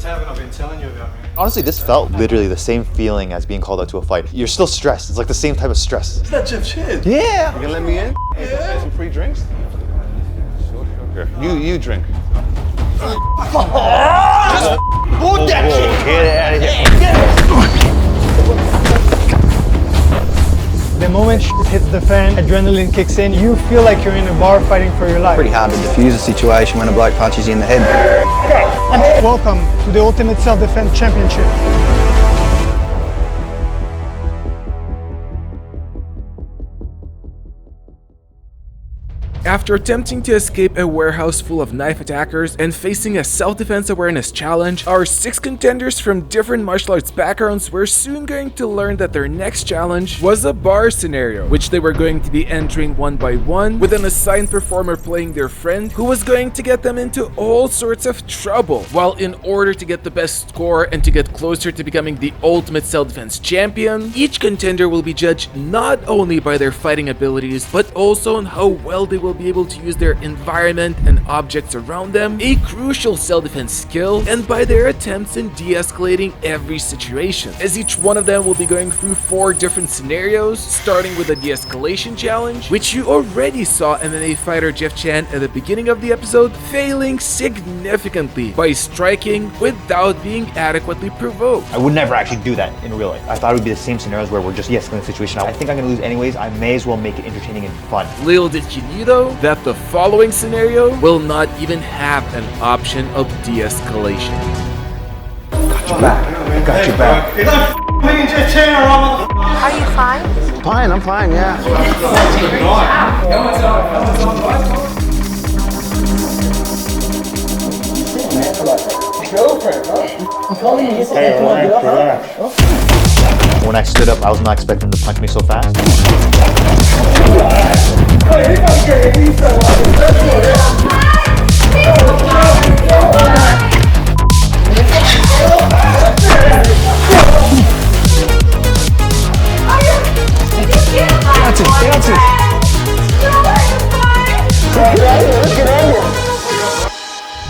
happened? I've been telling you about me. Honestly, this felt literally the same feeling as being called out to a fight. You're still stressed. It's like the same type of stress. Is that Jeff Chan? Yeah. You gonna let me in? Yeah. Some free drinks? Sure. You drink. Hold that shit. Get out of here. The moment shit hits the fan, adrenaline kicks in, you feel like you're in a bar fighting for your life. Pretty hard to defuse a situation when a bloke punches you in the head. Welcome to the Ultimate Self-Defense Championship. After attempting to escape a warehouse full of knife attackers and facing a self-defense awareness challenge, our 6 contenders from different martial arts backgrounds were soon going to learn that their next challenge was a bar scenario, which they were going to be entering one by one, with an assigned performer playing their friend who was going to get them into all sorts of trouble. While in order to get the best score and to get closer to becoming the ultimate self-defense champion, each contender will be judged not only by their fighting abilities, but also on how well they will be able to use their environment and objects around them, a crucial self-defense skill, and by their attempts in de-escalating every situation, as each one of them will be going through 4 different scenarios, starting with a de-escalation challenge, which you already saw MMA fighter Jeff Chan at the beginning of the episode failing significantly by striking without being adequately provoked. I would never actually do that in real life. I thought it would be the same scenarios where we're just de-escalating the situation. I think I'm gonna lose anyways. I may as well make it entertaining and fun. Little did he knew though that the following scenario will not even have an option of de-escalation. Got your back. Got your back. Is that me and Jeff Chan or Are you fine? Fine, I'm fine, yeah. When I stood up, I was not expecting him to punch me so fast.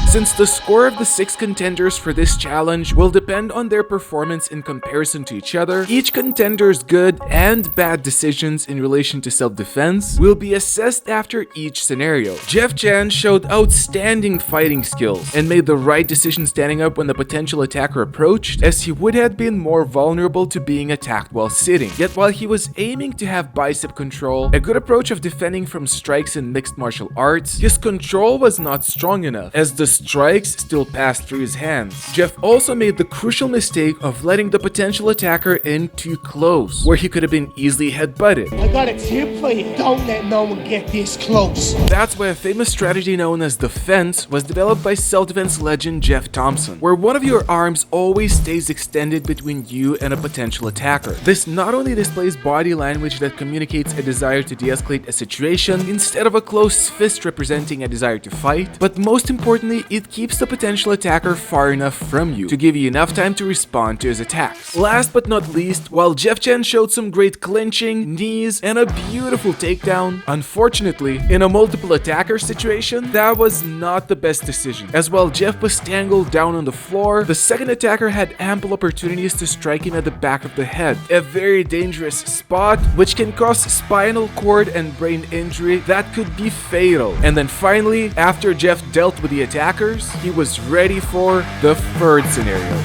Since the score of the 6 contenders for this challenge will depend on their performance in comparison to each other, each contender's good and bad decisions in relation to self-defense will be assessed after each scenario. Jeff Chan showed outstanding fighting skills and made the right decision standing up when the potential attacker approached, as he would have been more vulnerable to being attacked while sitting. Yet while he was aiming to have bicep control, a good approach of defending from strikes in mixed martial arts, his control was not strong enough, as the strikes still passed through his hands. Jeff also made the crucial mistake of letting the potential attacker in too close, where he could have been easily headbutted. I got a tip for you. Don't let no one get this close. That's why a famous strategy known as the fence was developed by self-defense legend Jeff Thompson, where one of your arms always stays extended between you and a potential attacker. This not only displays body language that communicates a desire to de-escalate a situation instead of a closed fist representing a desire to fight, but most importantly, it keeps the potential attacker far enough from you to give you enough time to respond to his attacks. Last but not least, while Jeff Chan showed some great clinching, knees, and a beautiful takedown, unfortunately, in a multiple attacker situation, that was not the best decision. As while Jeff was tangled down on the floor, the second attacker had ample opportunities to strike him at the back of the head, a very dangerous spot which can cause spinal cord and brain injury that could be fatal. And then finally, after Jeff dealt with the attackers, he was ready for the 3rd scenario.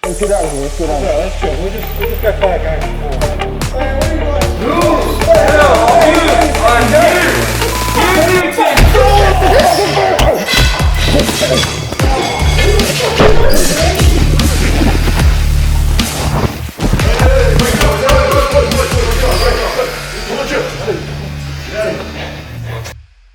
Let's go. We just got back,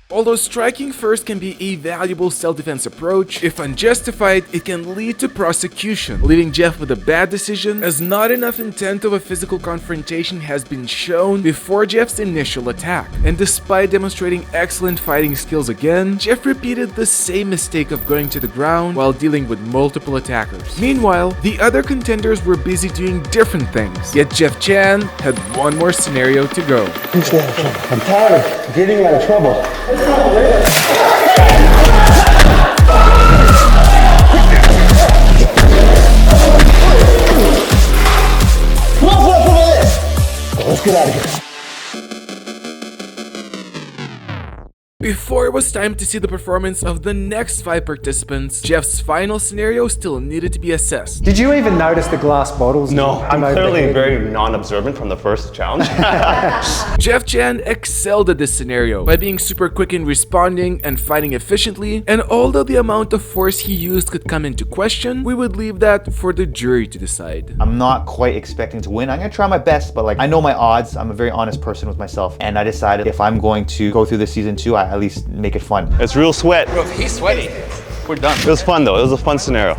Although striking first can be a valuable self-defense approach, if unjustified, it can lead to prosecution, leaving Jeff with a bad decision, as not enough intent of a physical confrontation has been shown before Jeff's initial attack. And despite demonstrating excellent fighting skills again, Jeff repeated the same mistake of going to the ground while dealing with multiple attackers. Meanwhile, the other contenders were busy doing different things, yet Jeff Chan had one more scenario to go. I'm tired of getting out of trouble. Before it was time to see the performance of the next 5 participants, Jeff's final scenario still needed to be assessed. Did you even notice the glass bottles? No, I'm over clearly here? very non-observant from the first challenge. Jeff Chan excelled at this scenario by being super quick in responding and fighting efficiently, and although the amount of force he used could come into question, we would leave that for the jury to decide. I'm not quite expecting to win. I'm gonna try my best, but like I know my odds. I'm a very honest person with myself, and I decided if I'm going to go through this season 2, I at least make it fun. It's real sweat. Bro, he's sweaty. We're done. It was fun though. It was a fun scenario.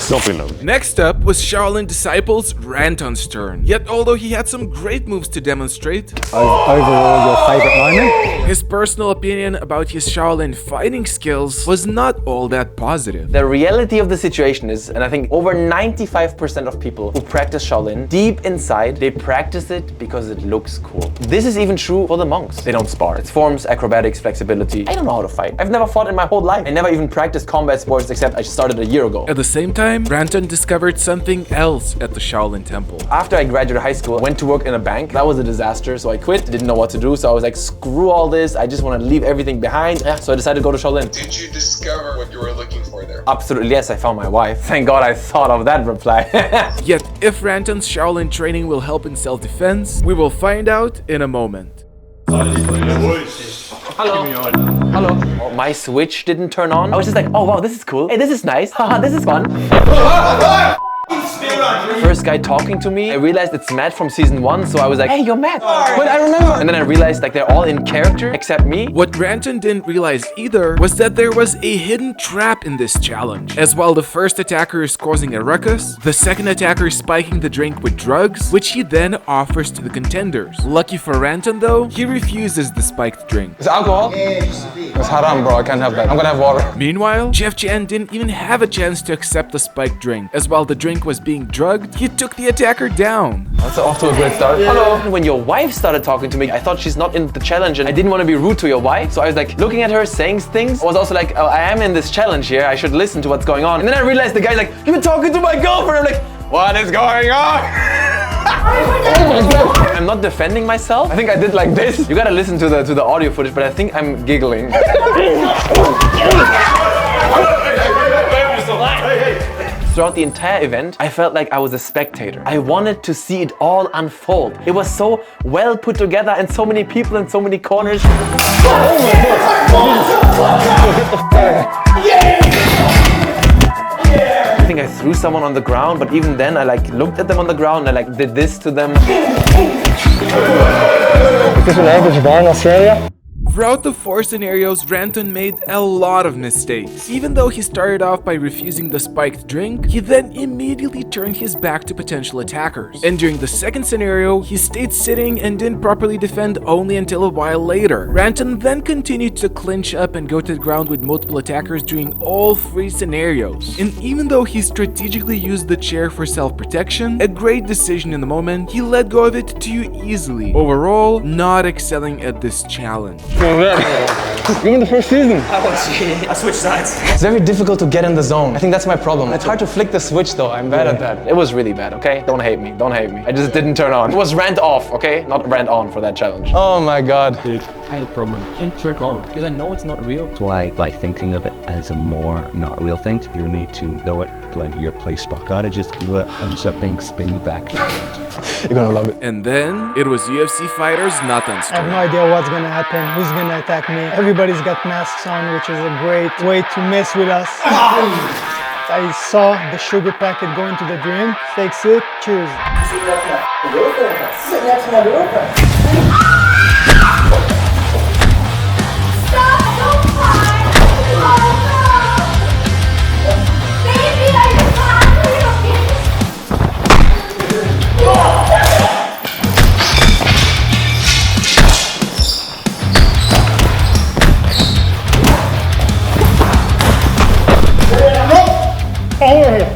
Don't be nervous. Next up was Shaolin disciples Ranton's turn. Yet although he had some great moves to demonstrate, Overall, your favorite moment? his personal opinion about his Shaolin fighting skills was not all that positive. The reality of the situation is, and I think over 95% of people who practice Shaolin, deep inside, they practice it because it looks cool. This is even true for the monks. They don't spar. It's forms, acrobatics, flexibility. I don't know how to fight. I've never fought in my whole life. I never even practiced combat sports except I started a year ago. At the same time, Ranton discovered something else at the Shaolin temple. After I graduated high school, I went to work in a bank. That was a disaster, so I quit. Didn't know what to do, so I was like, screw all this. I just want to leave everything behind. Yeah, so I decided to go to Shaolin. Did you discover what you were looking for there? Absolutely, yes, I found my wife. Thank God I thought of that reply. Yet, if Ranton's Shaolin training will help in self-defense, we will find out in a moment. Hello. Hello. Oh, my switch didn't turn on. I was just like, oh wow, this is cool. Hey, this is nice. Haha, this is fun. First guy talking to me, I realized it's Matt from season 1, so I was like, hey, you're Matt. But I remember. And then I realized like they're all in character except me. What Ranton didn't realize either was that there was a hidden trap in this challenge. As while the first attacker is causing a ruckus, the second attacker is spiking the drink with drugs, which he then offers to the contenders. Lucky for Ranton though, he refuses the spiked drink. It's alcohol? It's haram, bro. I can't have that. I'm gonna have water. Meanwhile, Jeff Chan didn't even have a chance to accept the spiked drink. As while the drink was being drugged, he took the attacker down. That's off to a great start. Hello. When your wife started talking to me, I thought she's not in the challenge and I didn't want to be rude to your wife. So I was like looking at her, saying things. I was also like, oh, I am in this challenge here. I should listen to what's going on. And then I realized the guy's like, you've been talking to my girlfriend. I'm like, what is going on? I'm not defending myself. I think I did like this. You gotta listen to the audio footage, but I think I'm giggling. Throughout the entire event, I felt like I was a spectator. I wanted to see it all unfold. It was so well put together and so many people in so many corners. I think I threw someone on the ground, but even then I like looked at them on the ground and I like did this to them. Is this an average bar in Australia? Throughout the 4 scenarios, Ranton made a lot of mistakes. Even though he started off by refusing the spiked drink, he then immediately turned his back to potential attackers. And during the second scenario, he stayed sitting and didn't properly defend only until a while later. Ranton then continued to clinch up and go to the ground with multiple attackers during all 3 scenarios. And even though he strategically used the chair for self-protection, a great decision in the moment, he let go of it too easily. Overall, not excelling at this challenge. You're in the first season. I switched sides. It's very difficult to get in the zone. I think that's my problem. It's hard to flick the switch though. I'm bad at that. It was really bad, okay? Don't hate me. Don't hate me. I just didn't turn on. It was rant off, okay? Not rant on for that challenge. Oh my god. Dude, I had a problem. And trick on. Because I know it's not real. That's why, by thinking of it as a more not real thing, you need to know it, like your play spot. Gotta just do it and something spin you back. You're gonna love it. And then, it was UFC fighters Natan's I have turn. no idea what's gonna happen, who's gonna attack me. Everybody's got masks on, which is a great way to mess with us. I saw the sugar packet go into the drink. Take a sip, cheers.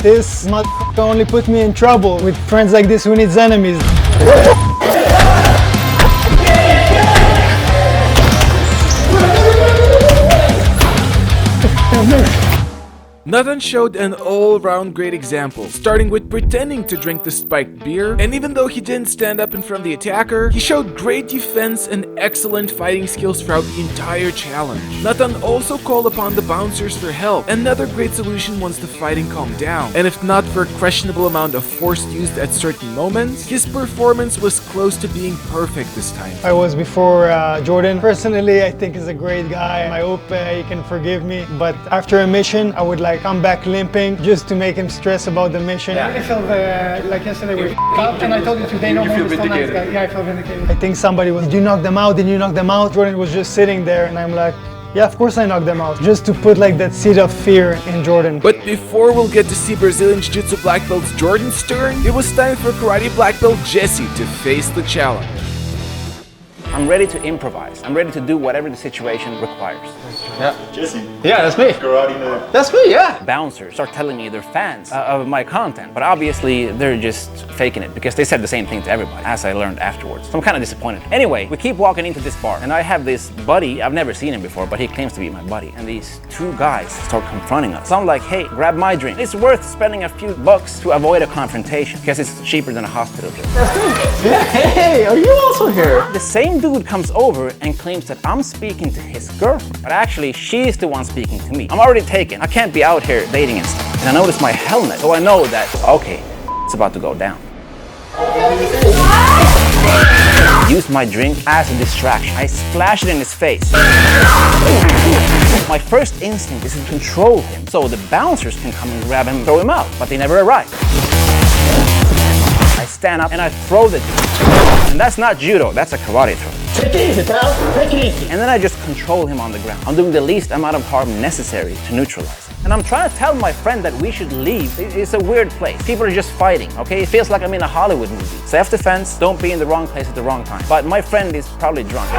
This motherfucker only put me in trouble. With friends like this, who needs enemies? Natan showed an all-round great example, starting with pretending to drink the spiked beer, and even though he didn't stand up in front of the attacker, he showed great defense and excellent fighting skills throughout the entire challenge. Natan also called upon the bouncers for help, another great solution once the fighting calmed down, and if not for a questionable amount of force used at certain moments, his performance was close to being perfect this time. I was before Jordan. Personally, I think he's a great guy. I hope he can forgive me, but after a mission, I would like come back limping just to make him stress about the mission. Yeah. I felt like yesterday we up, and I told you today no more nice guy. Yeah, I felt vindicated. I think somebody was, did you knock them out? Did you knock them out? Jordan was just sitting there, and I'm like, yeah, of course I knocked them out. Just to put like that seed of fear in Jordan. But before we'll get to see Brazilian Jiu-Jitsu black belt Jordan's turn, it was time for karate black belt Jesse to face the challenge. I'm ready to improvise. I'm ready to do whatever the situation requires. Yeah. Jesse. Yeah, that's me. Karate nerd. That's me, yeah. Bouncers are telling me they're fans of my content, but obviously they're just faking it because they said the same thing to everybody, as I learned afterwards. So I'm kind of disappointed. Anyway, we keep walking into this bar, and I have this buddy. I've never seen him before, but he claims to be my buddy. And these two guys start confronting us. So I'm like, hey, grab my drink. It's worth spending a few bucks to avoid a confrontation because it's cheaper than a hospital bill. Yeah, hey, are you also here? The same dude comes over and claims that I'm speaking to his girlfriend, but actually she's the one speaking to me. I'm already taken. I can't be out here dating and stuff. And I notice my helmet, so I know that, okay, it's about to go down. Use my drink as a distraction. I splash it in his face. My first instinct is to control him, so the bouncers can come and grab him and throw him out, but they never arrive. I stand up and I throw the dude. And that's not judo, that's a karate throw. Take it easy, pal. Take it easy. And then I just control him on the ground. I'm doing the least amount of harm necessary to neutralize him. And I'm trying to tell my friend that we should leave. It's a weird place. People are just fighting, okay? It feels like I'm in a Hollywood movie. Self-defense, don't be in the wrong place at the wrong time. But my friend is probably drunk.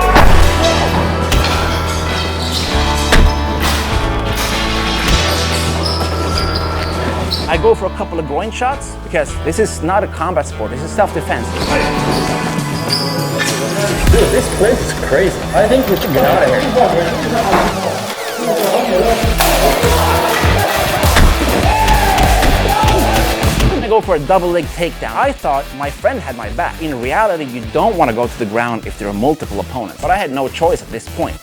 I go for a couple of groin shots because this is not a combat sport, this is self-defense. Dude, this place is crazy. I think we should get out of here. I go for a double leg takedown. I thought my friend had my back. In reality, you don't want to go to the ground if there are multiple opponents. But I had no choice at this point.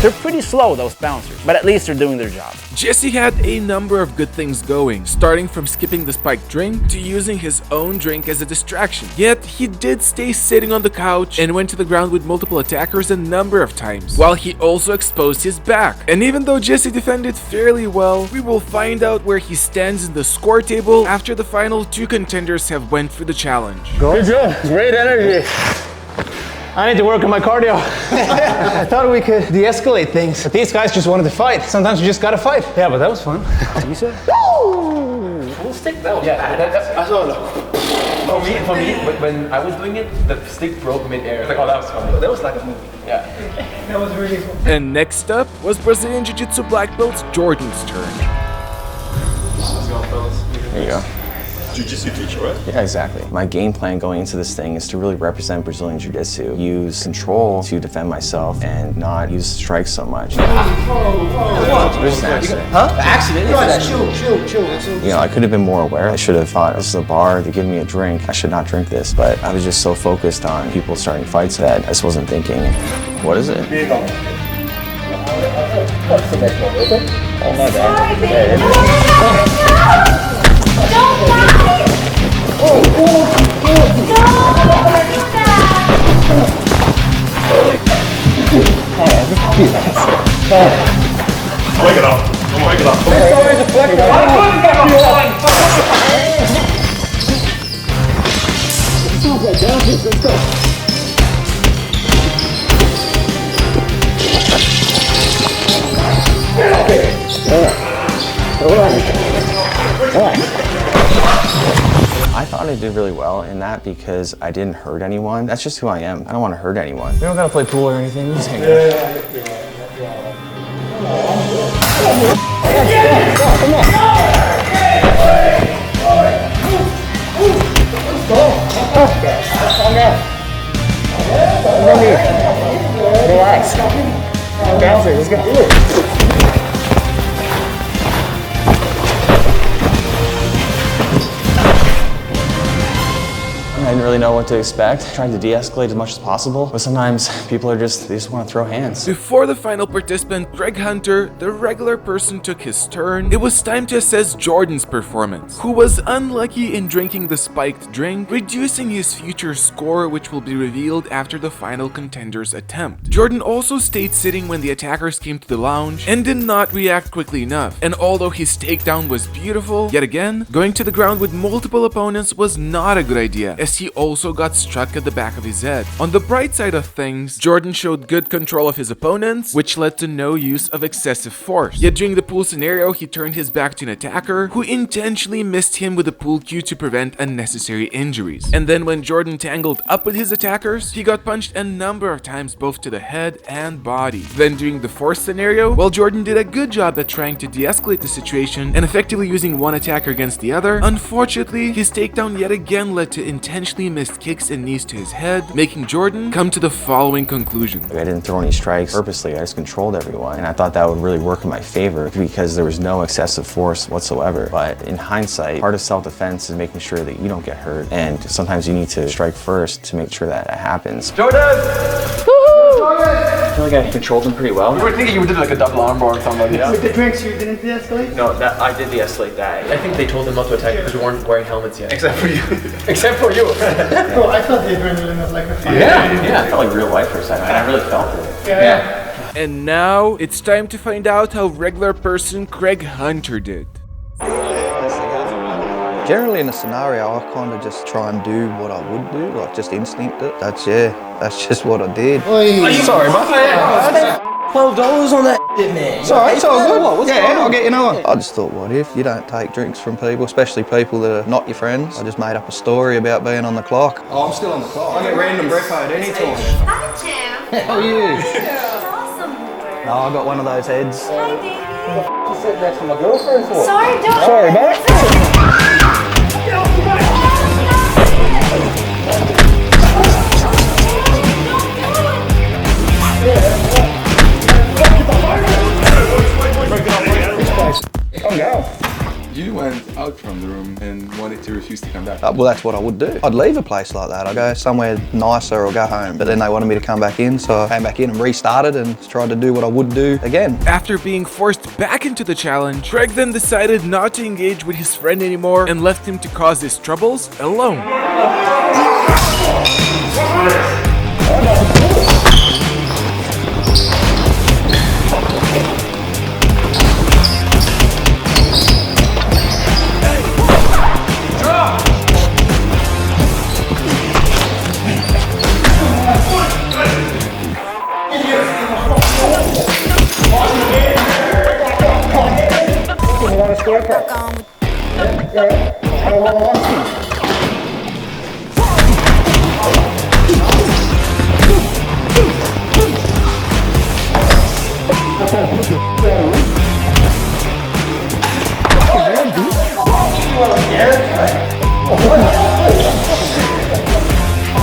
They're pretty slow, those bouncers, but at least they're doing their job. Jesse had a number of good things going, starting from skipping the spiked drink to using his own drink as a distraction. Yet, he did stay sitting on the couch and went to the ground with multiple attackers a number of times, while he also exposed his back. And even though Jesse defended fairly well, we will find out where he stands in the score table after the final two contenders have went for the challenge. Good job. Great energy. I need to work on my cardio. I thought we could de-escalate things, but these guys just wanted to fight. Sometimes you just gotta fight. Yeah, but that was fun. You said? Woo! Full stick? That was I saw it. For me, when I was doing it, the stick broke mid-air. Like, oh, that was funny. That was like a movie. Yeah. That was really cool. And next up was Brazilian Jiu-Jitsu black belt Jordan's turn. Let's go, fellas. There you go. Jiu-Jitsu teacher, right? Yeah, exactly. My game plan going into this thing is to really represent Brazilian Jiu-Jitsu, use control to defend myself and not use strikes so much. There's an accident. Huh? Accident? Chill. You know, I could have been more aware. I should have thought, this is a bar, they give me a drink, I should not drink this. But I was just so focused on people starting fights that I just wasn't thinking, what is it? Oh my God. Don't lie! Wake it up. Wake it up. Let's go. I thought I did really well in that because I didn't hurt anyone. That's just who I am. I don't want to hurt anyone. We don't gotta play pool or anything. We just hang out. Come on. Relax. Let's go. I didn't really know what to expect. Trying to de-escalate as much as possible, but sometimes people are they just want to throw hands. Before the final participant, Greg Hunter, the regular person, took his turn, it was time to assess Jordan's performance, who was unlucky in drinking the spiked drink, reducing his future score, which will be revealed after the final contender's attempt. Jordan also stayed sitting when the attackers came to the lounge and did not react quickly enough, and although his takedown was beautiful, yet again, going to the ground with multiple opponents was not a good idea, as he also got struck at the back of his head. On the bright side of things, Jordan showed good control of his opponents, which led to no use of excessive force. Yet during the pool scenario, he turned his back to an attacker who intentionally missed him with a pool cue to prevent unnecessary injuries. And then when Jordan tangled up with his attackers, he got punched a number of times both to the head and body. Then during the force scenario, while Jordan did a good job at trying to de-escalate the situation and effectively using one attacker against the other, unfortunately, his takedown yet again led to intentionally missed kicks and knees to his head, making Jordan come to the following conclusion. I didn't throw any strikes purposely, I just controlled everyone, and I thought that would really work in my favor because there was no excessive force whatsoever. But in hindsight, part of self-defense is making sure that you don't get hurt, and sometimes you need to strike first to make sure that happens. Jordan! I feel like I controlled him pretty well. You were thinking you did like a double armbar on somebody, yeah? With the drinks, you didn't de-escalate? No, I did de-escalate that. I think they told them not to attack because we weren't wearing helmets yet. Except for you. Except for you. Oh, I thought the adrenaline was like a fire. Yeah, I felt like real life for a second, and I really felt it. Yeah. And now, it's time to find out how regular person Greg Hunter did. Generally in a scenario, I kind of just try and do what I would do, like just instinct it. That's just what I did. Sorry, bud. $12 on that shit, man. It's alright, it's all good. I'll get you another one. I just thought, what if you don't take drinks from people, especially people that are not your friends? I just made up a story about being on the clock. Oh, I'm still on the clock. I get random breakfast at any time. Hi, Jim. How are you? Tell us some more. Oh, I got one of those heads. Hi, baby. You sitting next to my girlfriend for? Sorry, don't. Sorry, mate. Come down. You went out from the room and wanted to refuse to come back. Well, that's what I would do. I'd leave a place like that. I'd go somewhere nicer or go home. But then they wanted me to come back in, so I came back in and restarted and tried to do what I would do again. After being forced back into the challenge, Greg then decided not to engage with his friend anymore and left him to cause his troubles alone.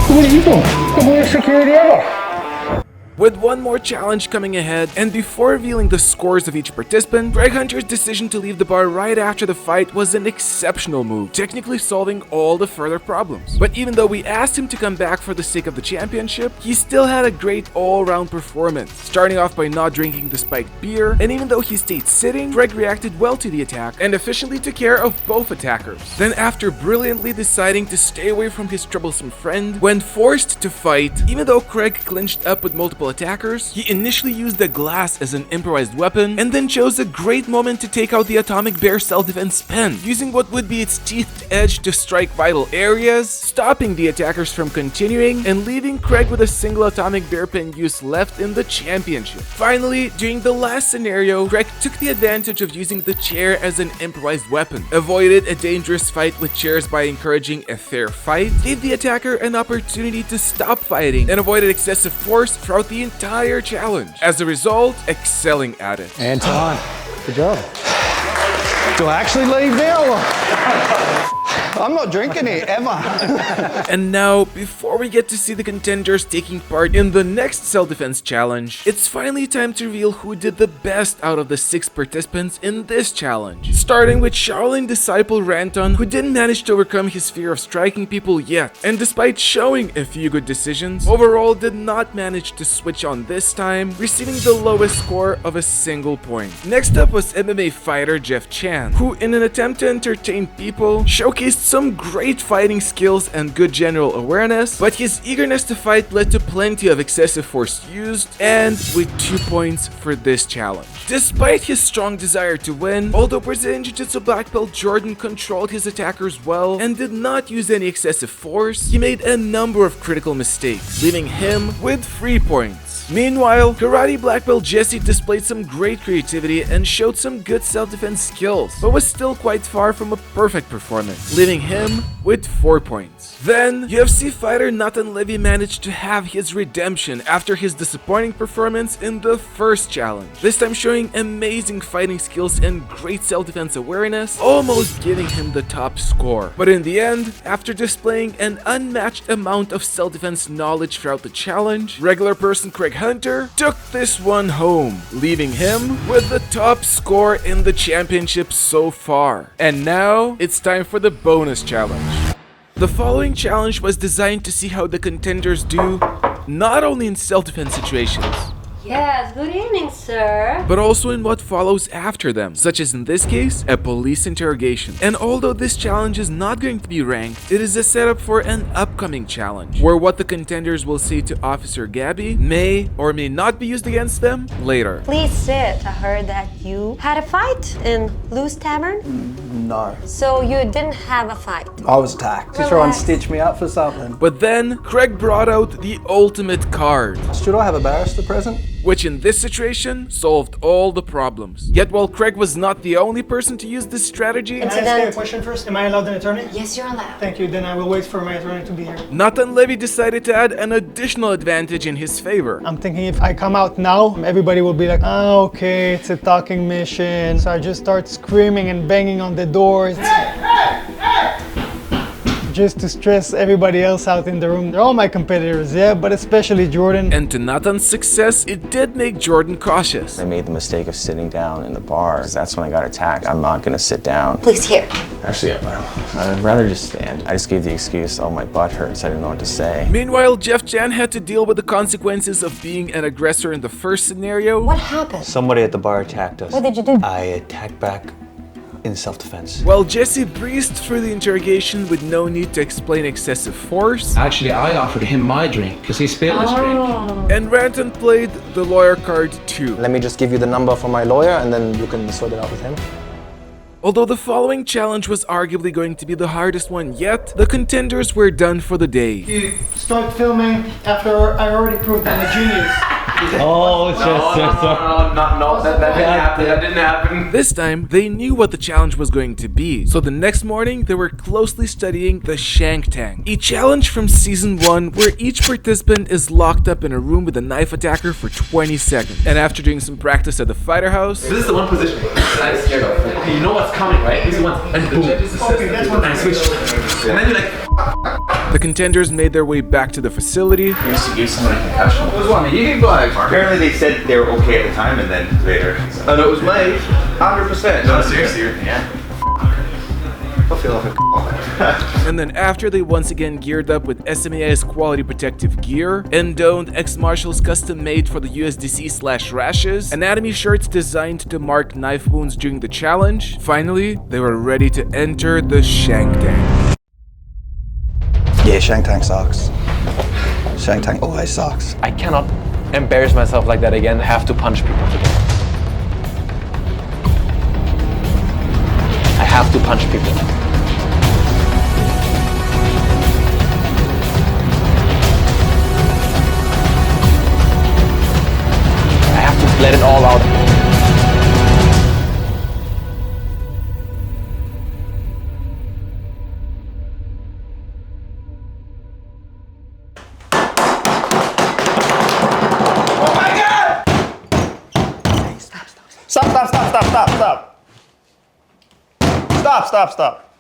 What are you doing? Come on, security ever. With one more challenge coming ahead, and before revealing the scores of each participant, Greg Hunter's decision to leave the bar right after the fight was an exceptional move, technically solving all the further problems. But even though we asked him to come back for the sake of the championship, he still had a great all-round performance, starting off by not drinking the spiked beer, and even though he stayed sitting, Greg reacted well to the attack and efficiently took care of both attackers. Then after brilliantly deciding to stay away from his troublesome friend, when forced to fight, even though Greg clinched up with multiple attackers, he initially used the glass as an improvised weapon and then chose a great moment to take out the atomic bear self-defense pen, using what would be its teethed edge to strike vital areas, stopping the attackers from continuing and leaving Greg with a single atomic bear pen use left in the championship. Finally, during the last scenario, Greg took the advantage of using the chair as an improvised weapon, avoided a dangerous fight with chairs by encouraging a fair fight, gave the attacker an opportunity to stop fighting, and avoided excessive force throughout the entire challenge. As a result, excelling at it. Anton, good job. Do I actually leave now? I'm not drinking it, ever. And now, before we get to see the contenders taking part in the next self-defense challenge, it's finally time to reveal who did the best out of the 6 participants in this challenge. Starting with Shaolin disciple Ranton, who didn't manage to overcome his fear of striking people yet, and despite showing a few good decisions, overall did not manage to switch on this time, receiving the lowest score of a single point. Next up was MMA fighter Jeff Chan, who in an attempt to entertain people, showcased some great fighting skills and good general awareness, but his eagerness to fight led to plenty of excessive force used, and with 2 points for this challenge. Despite his strong desire to win, although Brazilian Jiu-Jitsu black belt Jordan controlled his attackers well and did not use any excessive force, he made a number of critical mistakes, leaving him with 3 points. Meanwhile, karate black belt Jesse displayed some great creativity and showed some good self-defense skills, but was still quite far from a perfect performance, leaving him with 4 points. Then, UFC fighter Natan Levy managed to have his redemption after his disappointing performance in the first challenge, this time showing amazing fighting skills and great self-defense awareness, almost giving him the top score. But in the end, after displaying an unmatched amount of self-defense knowledge throughout the challenge, regular person Craig Hunter took this one home, leaving him with the top score in the championship so far. And now, it's time for the bonus challenge. The following challenge was designed to see how the contenders do, not only in self-defense situations, Yes, good evening, sir. but also in what follows after them, such as in this case, a police interrogation. And although this challenge is not going to be ranked, it is a setup for an upcoming challenge, where what the contenders will say to Officer Gabby may or may not be used against them later. Please sit. I heard that you had a fight in Lou's Tavern. No. So you didn't have a fight. I was attacked. To try and stitch me up for something. But then, Craig brought out the ultimate card, Should I have a barrister present? which in this situation solved all the problems. Yet while Craig was not the only person to use this strategy, Can I ask you a question first? Am I allowed an attorney? Yes, you're allowed. Thank you. Then I will wait for my attorney to be here. Natan Levy decided to add an additional advantage in his favor. I'm thinking if I come out now, everybody will be like, okay, it's a talking mission. So I just start screaming and banging on the doors. Just to stress everybody else out in the room. They're all my competitors, yeah, but especially Jordan. And to Natan's success, it did make Jordan cautious. I made the mistake of sitting down in the bar. That's when I got attacked. I'm not gonna sit down. Please, here. Actually, I'd rather just stand. I just gave the excuse, oh, my butt hurts. I didn't know what to say. Meanwhile, Jeff Chan had to deal with the consequences of being an aggressor in the first scenario. What happened? Somebody at the bar attacked us. What did you do? I attacked back in self-defense. While Jesse breezed through the interrogation with no need to explain excessive force. Actually, I offered him my drink because he spilled his drink. And Ranton played the lawyer card too. Let me just give you the number for my lawyer and then you can sort it out with him. Although the following challenge was arguably going to be the hardest one yet, the contenders were done for the day. You start filming after I already proved I'm a genius. Oh, it's just that didn't happen. This time, they knew what the challenge was going to be, so the next morning they were closely studying the shank tank, a challenge from season 1 where each participant is locked up in a room with a knife attacker for 20 seconds. And after doing some practice at the fighter house, This is the one position that I'm scared of. You know what's coming, right? This is one, and boom. Okay, that's one. And I switch. And then you're like, the contenders made their way back to the facility. used to give someone a concussion. It was one. You can go like. Apparently they said they were okay at the time and then later. And it was late. 100%. No, seriously. Yeah. I feel like a And then after they once again geared up with SMAI's quality protective gear and donned Xmartial's custom made for the USDC / rashes, anatomy shirts designed to mark knife wounds during the challenge, finally they were ready to enter the shank tank. Yeah, shank tank sucks. Shank tank always sucks. I cannot embarrass myself like that again. I have to punch people today. I have to punch people. I have to let it all out. Stop. Stop.